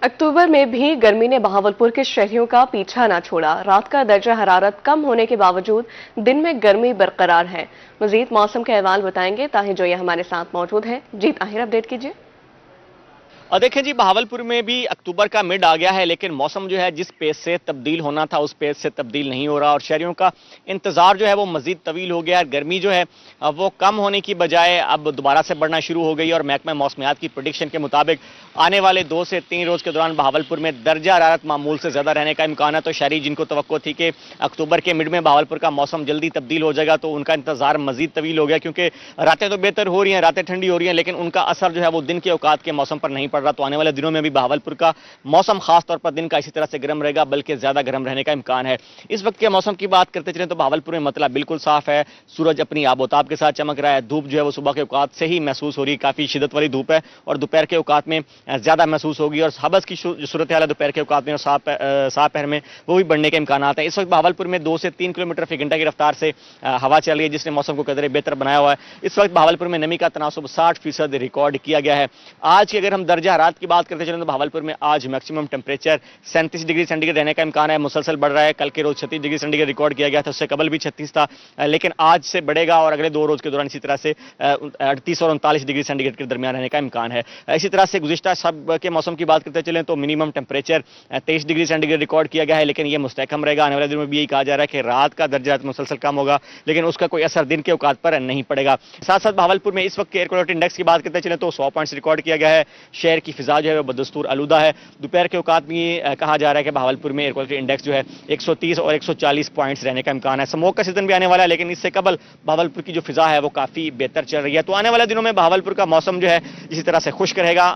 अक्टूबर में भी गर्मी ने बहावलपुर के शहरियों का पीछा न छोड़ा। रात का दर्जा हरारत कम होने के बावजूद दिन में गर्मी बरकरार है। मजीद मौसम के अहवाल बताएंगे ताहिर जोया हमारे साथ मौजूद है। जी ताहिर, अपडेट कीजिए। और देखें जी, बहावलपुर में भी अक्टूबर का मिड आ गया है, लेकिन मौसम जो है जिस पेस से तब्दील होना था उस पेस से तब्दील नहीं हो रहा और शहरियों का इंतजार जो है वो मजीद तवील हो गया है। गर्मी जो है वो कम होने की बजाय अब दोबारा से बढ़ना शुरू हो गई है और महकमा मौसमियात की प्रेडिक्शन के मुताबिक आने वाले 2 से 3 रोज के दौरान बहावलपुर में दर्जा हरारत मामूल से ज्यादा रहने का इम्कान है। तो शहरी जिनको तवक्को थी कि अक्टूबर के मिड में बहावलपुर का मौसम जल्दी तब्दील हो जाएगा, तो उनका इंतजार मजीद तवील हो गया, क्योंकि रातें तो बेहतर हो रही हैं, रातें ठंडी हो रही हैं, लेकिन उनका असर जो है वो दिन के औकात के मौसम पर नहीं पड़ रहा। तो आने वाले दिनों में भी बहावलपुर का मौसम खास तौर पर दिन का इसी तरह से गर्म रहेगा, बल्कि ज्यादा गर्म रहने का इम्कान है। इस वक्त के मौसम की बात करते चलें तो बहावलपुर में मतलब बिल्कुल साफ है, सूरज अपनी आबोताब के साथ चमक रहा है, धूप जो है वो सुबह के औकात से ही महसूस हो रही है, काफी शिद्दत वाली धूप है और दोपहर के औकात में ज्यादा महसूस होगी और हबस की जो सूरत हाल है दोपहर के औकात में और साफ पहर में वो भी बढ़ने के इम्कान हैं। इस वक्त बहावलपुर में 2 से 3 किलोमीटर फी घंटा की रफ्तार से हवा चल रही है, जिसने मौसम को कदरे बेहतर बनाया हुआ है। इस वक्त बहावलपुर में नमी का तनासुब 60% रिकॉर्ड किया गया है। आज की अगर हम दर्जा हरारत की बात करते चलें तो बहावलपुर में आज मैक्सिमम टेम्परेचर 37 डिग्री सेंटीग्रेड रहने का इम्कान है, मुसलसल बढ़ रहा है। कल के रोज 36 डिग्री सेंटीग्रेड रिकॉर्ड किया गया था, उससे कबल भी 36 था, लेकिन आज से बढ़ेगा और अगले 2 रोज के दौरान इसी तरह से 38 और 39 डिग्री सेंटीग्रेड के दरमियान रहने का इम्कान है। इसी तरह से गुज़िश्ता सब के मौसम की बात करते चलें तो minimum temperature 23 degree centigrade record किया गया है, लेकिन यह मुस्तहकम रहेगा। आने वाले दिनों में भी यही कहा जा रहा है कि रात का दर्जा मुसलसल कम होगा, लेकिन उसका कोई असर दिन के औकात पर नहीं पड़ेगा। साथ साथ बहावलपुर में इस वक्त एयर क्वालिटी इंडेक्स की बात करते चलें तो 100 पॉइंट्स रिकॉर्ड किया गया है। शहर की फिजा जो है वो बदस्तूर आलूदा है। दोपहर के औकात में कहा जा रहा है कि बहावलपुर में एयर क्वालिटी इंडेक्स जो है 130 और 140 पॉइंट्स रहने का इम्कान है। स्मोक का सीजन भी आने वाला है, लेकिन इससे कबल बहावलपुर की जो फिजा है वो काफी बेहतर चल रही है। तो आने वाले दिनों में बहावलपुर का मौसम जो है इसी तरह से खुश्क रहेगा।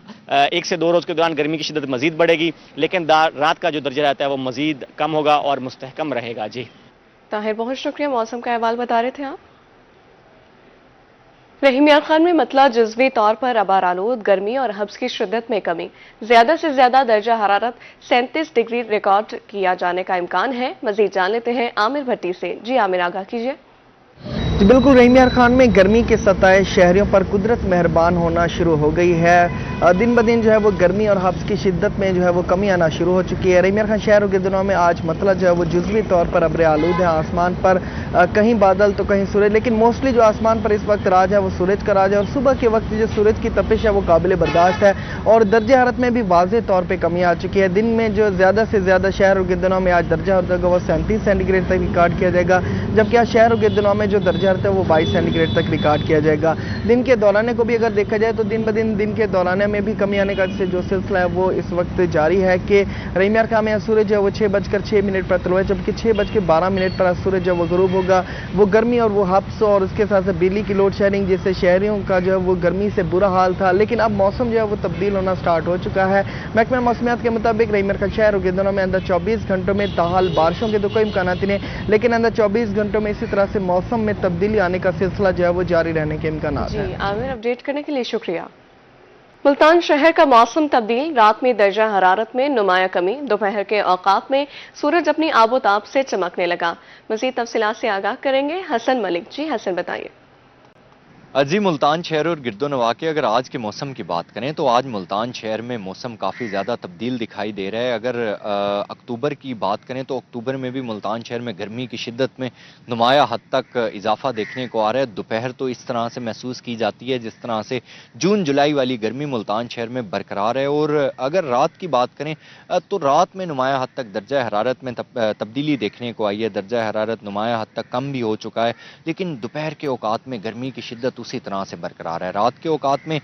1 से 2 रोज के दौरान गर्मी की शिद्दत मजीद बढ़ेगी, लेकिन रात का जो दर्जा रहता है वो मजीद कम होगा और मुस्तहकम रहेगा। जी ताहिर, बहुत शुक्रिया, मौसम का अहवाल बता रहे थे आप। रहीम यार खान में मतला जज्वी तौर पर अबार आलूद, गर्मी और हब्स की शिद्दत में कमी, ज्यादा से ज्यादा दर्जा हरारत 37 डिग्री रिकॉर्ड किया जाने का इम्कान है। मजीद जान लेते हैं आमिर भट्टी से। जी आमिर, आगाह कीजिए। जी बिल्कुल, रहीम यार खान में गर्मी के सताए शहरियों पर कुदरत मेहरबान होना शुरू हो गई है। दिन ब दिन जो है वो गर्मी और हब्स की शिद्दत में जो है वो कमी आना शुरू हो चुकी है। रहीम यार खान शहरों के दिनों में आज मतलब जो है वो जुज़वी तौर पर अब्र आलूद है। आसमान पर कहीं बादल तो कहीं सूरज, लेकिन मोस्टली जो आसमान पर इस वक्त राज है वो सूरज का राज है और सुबह के वक्त जो सूरज की तपिश है वो काबिल बर्दाश्त है और दर्जा हरारत में भी वाज़ेह तौर पर कमी आ चुकी है। दिन में जो ज़्यादा से ज़्यादा शहरों के दिनों में आज दर्जा हरारत वो 37 सेंटीग्रेड तक रिकॉर्ड किया जाएगा, जबकि आज शहरों के दिनों में जो दर्जा हरारत है वो 22 सेंटीग्रेड तक रिकॉर्ड किया जाएगा। दिन के दौराने को भी अगर देखा जाए तो दिन ब दिन के दौराने में भी कमी आने का जो सिलसिला है वो इस वक्त जारी है कि रहीम यार खान में सूरज है वो 6:06 पर तलुआ है, जबकि 6:12 पर सूरज है वो ग़ुरूब होगा। वो गर्मी और वो हब्स और उसके साथ साथ बिजली की लोड शेडिंग जिससे शहरियों का जो है वो गर्मी से बुरा हाल था, लेकिन अब मौसम जो है वो तब्दील होना स्टार्ट हो चुका है। महकमा मौसमियात के मुताबिक रहीम यार खान शहरों के दिनों में अंदर 24 घंटों में ताहाल बारिशों के तो कोई इम्कान नहीं, लेकिन अंदर 24 घंटों में इसी तरह से मौसम में तब्दीली आने का सिलसिला जो है वो जारी रहने के इम्कान है। जी आमिर, अपडेट करने के लिए शुक्रिया। मुल्तान शहर का मौसम तब्दील, रात में दर्जा हरारत में नुमाया कमी, दोपहर के औकात में सूरज अपनी आबोताब से चमकने लगा। मज़ीद तफसीलात से आगाह करेंगे हसन मलिक। जी हसन, बताइए। जी मुल्तान शहर और गिरदोनवा के अगर आज के मौसम की बात करें तो आज मुल्तान शहर में मौसम काफ़ी ज़्यादा तब्दील दिखाई दे रहा है। अगर अक्टूबर की बात करें तो अक्टूबर में भी मुल्तान शहर में गर्मी की शिद्दत में नुमाया हद तक इजाफा देखने को आ रहा है। दोपहर तो इस तरह से महसूस की जाती है जिस तरह से जून जुलाई वाली गर्मी मुल्तान शहर में बरकरार है। और अगर रात की बात करें तो रात में नुमाया हद तक दर्जा हरारत में तब्दीली देखने को आई है। दर्जा हरारत नुमाया हद तक कम भी हो चुका है, लेकिन दोपहर के औकात में गर्मी की शिद्दत उसी तरह से बरकरार है। रात के औकात में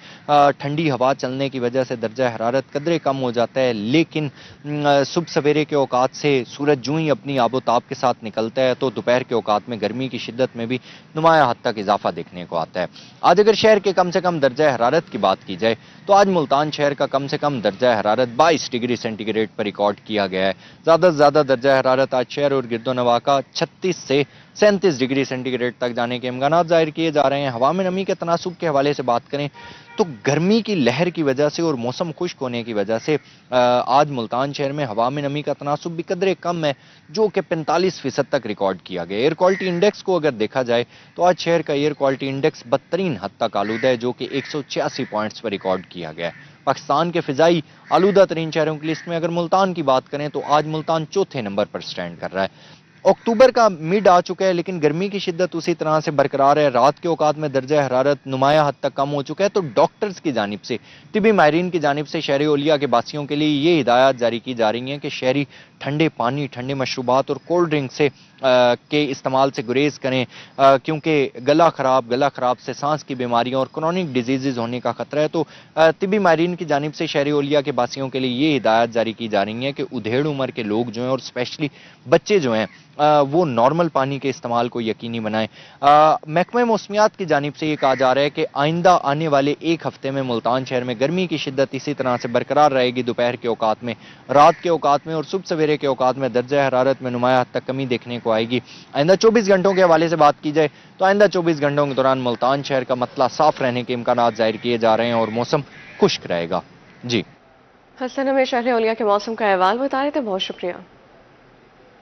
ठंडी हवा चलने की वजह से दर्जा हरारत कदरे कम हो जाता है, लेकिन सुबह सवेरे के औकात से सूरज जूं ही अपनी आबोताब के साथ निकलता है तो दोपहर के औकात में गर्मी की शिद्दत में भी नुमाया हद तक इजाफा देखने को आता है। आज अगर शहर के कम से कम दर्जा हरारत की बात की जाए तो आज मुल्तान शहर का कम से कम दर्जा हरारत 22 डिग्री सेंटीग्रेड पर रिकॉर्ड किया गया है। ज़्यादा से ज़्यादा दर्जा हरारत आज शहर और गिरदोनवा का 36 से 37 डिग्री सेंटीग्रेड तक जाने के इम्कानात जाहिर किए जा रहे हैं। हवा में नमी के तनासुब के हवाले से बात करें तो गर्मी की लहर की वजह से और मौसम खुश्क होने की वजह से आज मुल्तान शहर में हवा में नमी का तनासुब भी कदरे कम है, जो कि 45% तक रिकॉर्ड किया गया। एयर क्वालिटी इंडेक्स को अगर देखा जाए तो आज शहर का एयर क्वालिटी इंडेक्स बदतरीन हद तक आलूदा है, जो कि 186 पॉइंट्स पर रिकॉर्ड किया गया है। पाकिस्तान के फिजाई आलूदा तरीन शहरों की लिस्ट में अगर मुल्तान की बात करें तो आज मुल्तान चौथे नंबर पर स्टैंड कर रहा है। अक्टूबर का मिड आ चुका है लेकिन गर्मी की शिद्दत उसी तरह से बरकरार है। रात के औकात में दर्जा हरारत नुमाया हद तक कम हो चुका है। तो डॉक्टर्स की जानिब से, तिबी माहिरीन की जानिब से शहरी ओलिया के बासियों के लिए ये हिदायत जारी की जा रही हैं कि शहरी ठंडे पानी, ठंडे मशरूबात और कोल्ड ड्रिंक से के इस्तेमाल से गुरेज करें, क्योंकि गला ख़राब से सांस की बीमारियां और क्रॉनिक डिजीज़ होने का खतरा है। तो तिबी माहिरीन की जानिब से शहरी ओलिया के बासियों के लिए ये हिदायत जारी की जा रही है कि उधेड़ उम्र के लोग जो हैं और स्पेशली बच्चे जो हैं वो नॉर्मल पानी के इस्तेमाल को यकीनी बनाएं। महकमे मौसमियात की जानिब से ये कहा जा रहा है कि आइंदा आने वाले एक हफ्ते में मुल्तान शहर में गर्मी की शिद्दत इसी तरह से बरकरार रहेगी। दोपहर के औकात में, रात के औकात में और सुबह सवेरे के औकात में दर्जा हरारत में नुमाया हद तक कमी देखने को आएगी। आइंदा 24 घंटों के हवाले से बात की जाए तो आइंदा 24 घंटों के दौरान मुल्तान शहर का मतला साफ रहने के इम्कानात जाहिर किए जा रहे हैं और मौसम खुश्क रहेगा। जी हसन, हमें शहर ओलिया के मौसम का अहवाल बता रहे थे, बहुत शुक्रिया।